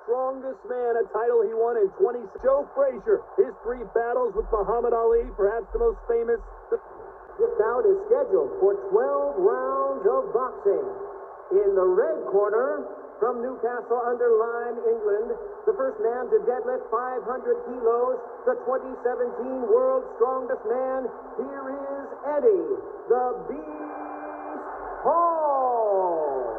strongest man, a title he won in 20. Joe Frazier, his 3 battles with Muhammad Ali, perhaps the most famous. This bout is scheduled for 12 rounds of boxing. In the red corner, from Newcastle under Lyme, England, the first man to deadlift 500 kilos, the 2017 world's strongest man, here is Eddie, the Beast Hall.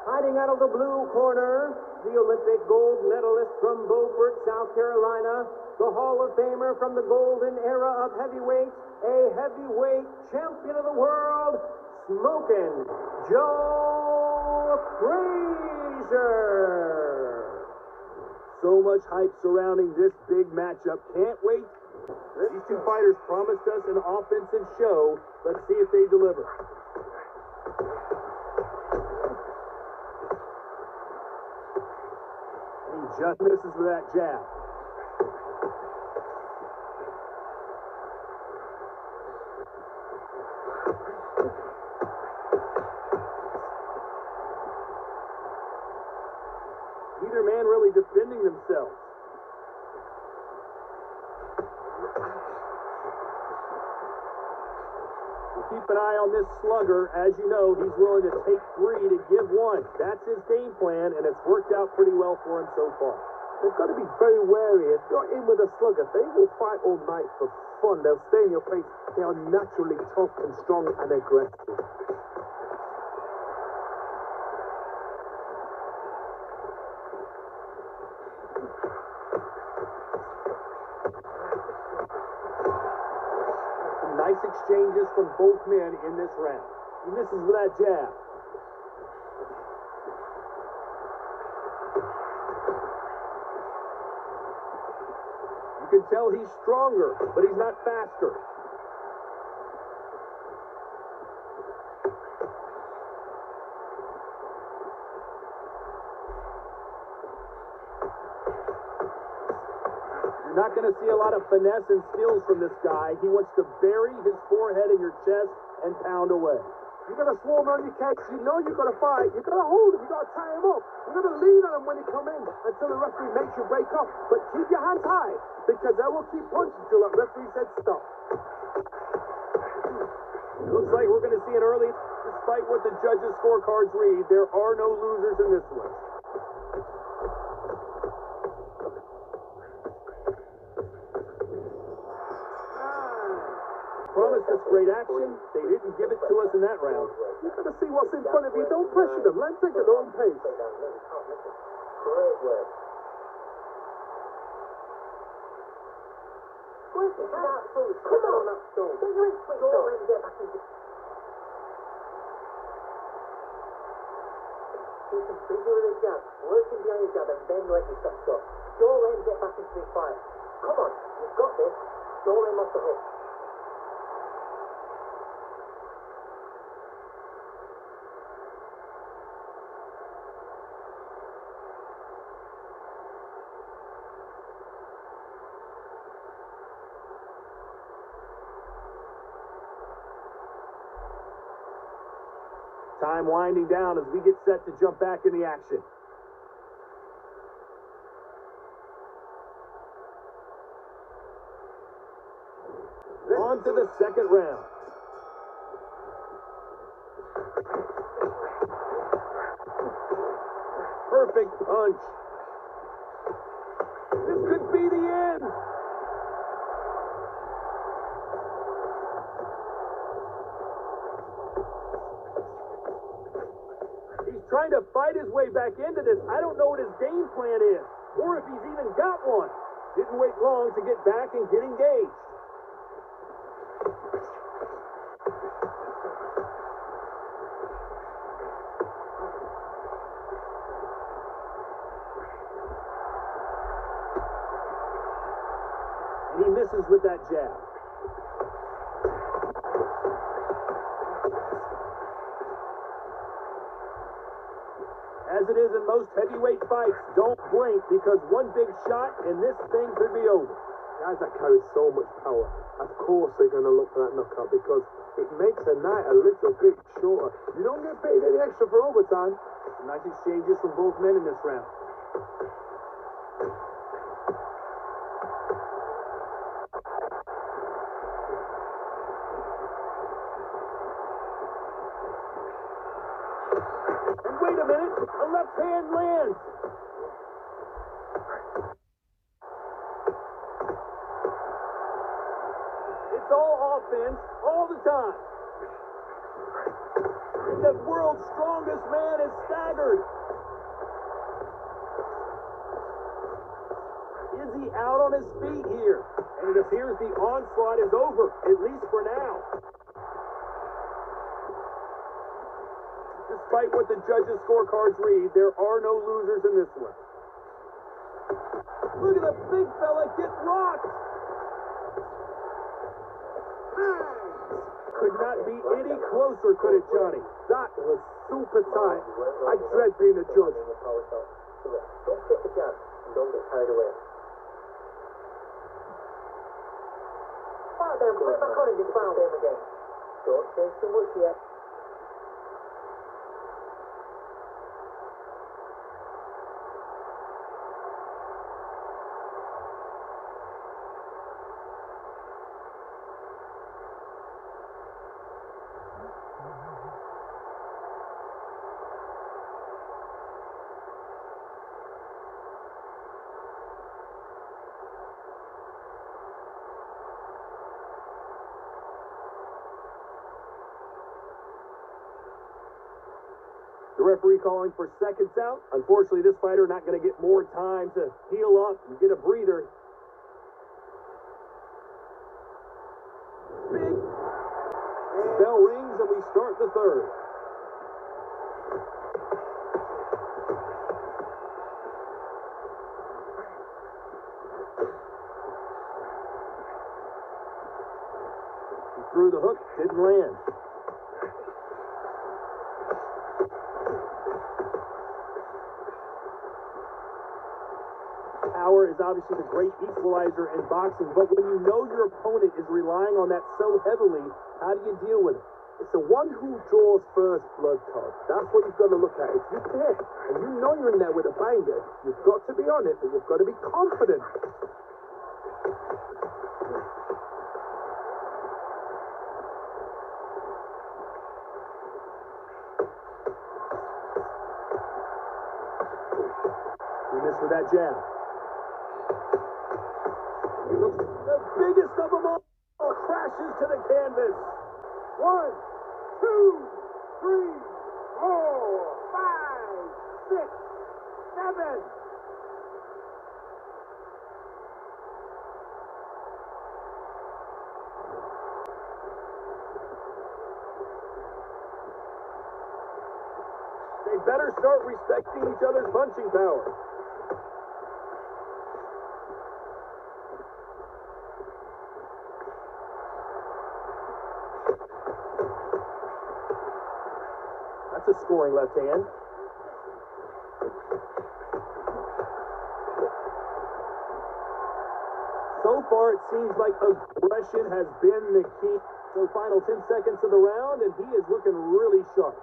Hiding out of the blue corner, the Olympic gold medalist from Beaufort, South Carolina, the Hall of Famer from the golden era of heavyweight, a heavyweight champion of the world, Smokin' Joe Frazier. So much hype surrounding this big matchup. Can't wait. These 2 fighters promised us an offensive show. Let's see if they deliver. He just misses with that jab. Neither man really defending themselves. We'll keep an eye on this slugger. As you know, he's willing to take 3 to give 1. That's his game plan, and it's worked out pretty well for him so far. They've got to be very wary. If you're in with a slugger, they will fight all night for fun. They'll stay in your face. They are naturally tough and strong and aggressive. Nice exchanges from both men in this round. He misses with that jab. You can tell he's stronger, but he's not faster. Not going to see a lot of finesse and skills from this guy. He wants to bury his forehead in your chest and pound away. You got to swarm around your cage. You know you got to fight. You got to hold him. You got to tie him up. You got to lean on him when he come in until the referee makes you break up. But keep your hands high because they will keep punching until that referee said stop. It looks like we're going to see an early. Despite what the judges' scorecards read, there are no losers in this one. Promised us great action. They didn't give it to us in that round. You got to see what's in front of you. Don't pressure them. Let them take at their own pace. Great work. Come on, that stone. Get your instinct on and get back into. Keep him busy with his jab, working behind his jab, and then let you stop. Don't let him get back into his fight. Come on, you've got this. Don't let him off the hook. Time winding down as we get set to jump back in the action. On to the second round. Perfect punch. This could be the end. Trying to fight his way back into this. I don't know what his game plan is, or if he's even got one. Didn't wait long to get back and get engaged. And he misses with that jab. As it is in most heavyweight fights, don't blink because one big shot and this thing could be over. Guys that carry so much power, of course they're going to look for that knockout because it makes the night a little bit shorter. You don't get paid any extra for overtime. Nice exchanges from both men in this round. minute. A left hand lands. It's all offense, all the time. And the world's strongest man is staggered. Is he out on his feet here? And it appears the onslaught is over, at least for now. Despite what the judges' scorecards read, there are no losers in this one. Look at the big fella get rocked. Could not be any closer, could it, Johnny? That was super tight. I dread being a judge. Don't get the jab and don't get carried away. Then put it back on and just found him again. Don't change too much yet. The referee calling for seconds out. Unfortunately, this fighter not going to get more time to heal up and get a breather. Big bell rings and we start the third. He threw the hook, didn't land. Power is obviously the great equalizer in boxing, but when you know your opponent is relying on that so heavily, how do you deal with it? It's the one who draws first blood, Todd. That's what you've got to look at. If you hit and you know you're in there with a banger, you've got to be on it, but you've got to be confident. He missed with that jab. The biggest of them all crashes to the canvas. 1, 2, 3, 4, 5, 6, 7. They better start respecting each other's punching power. That's a scoring left hand. So far, it seems like aggression has been the key. So final 10 seconds of the round, and he is looking really sharp.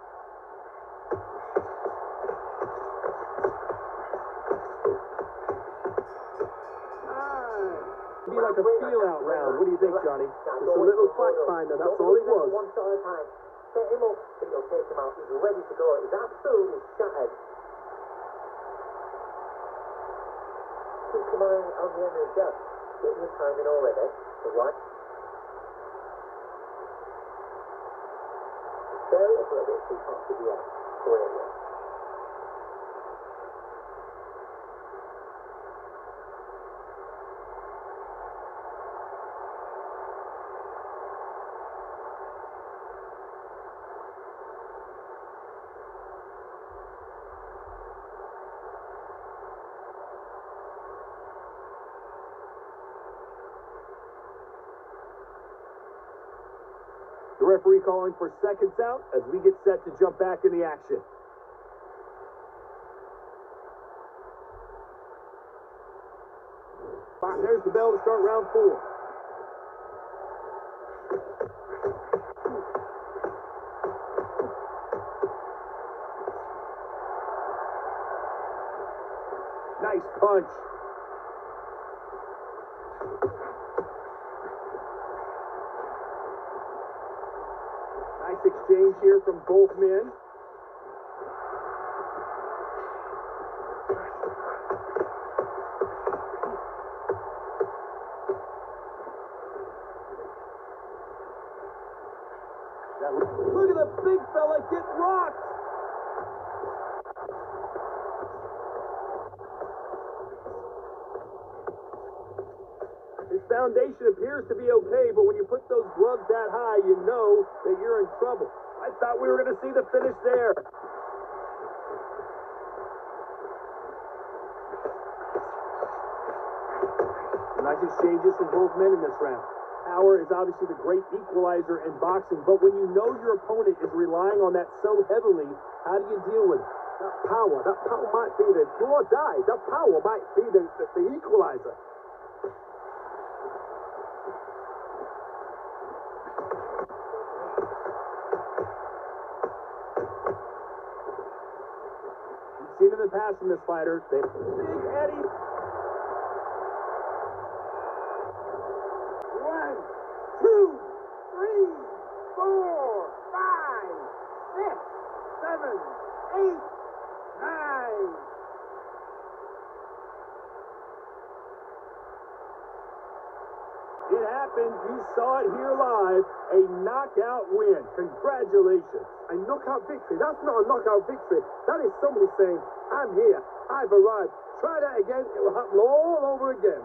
Be like a feel-out round. What do you think, Johnny? Just a little fact finder, that's all it was. One shot at a time. Set him up, but you'll take him out. He's ready to go. He's absolutely shattered. Keep him on the end of the jab. Getting your timing already. The right. Spare it up a little bit so you can't see the end. Great one. The referee calling for seconds out as we get set to jump back in the action. There's the bell to start round 4. Nice punch. Nice exchange here from both men. foundation appears to be okay, but when you put those gloves that high, you know that you're in trouble. I thought we were going to see the finish there. Nice exchanges from both men in this round. Power is obviously the great equalizer in boxing, but when you know your opponent is relying on that so heavily, how do you deal with it? That power might be the do or die. That power might be the equalizer. You've seen in the past from this fighter, big Eddie. 1, 2, 3, 4, 5, 6, 7, 8, 9. It happened. You saw it here live. A knockout win. Congratulations. A knockout victory. That's not a knockout victory. That is somebody saying, I'm here. I've arrived. Try that again. It will happen all over again.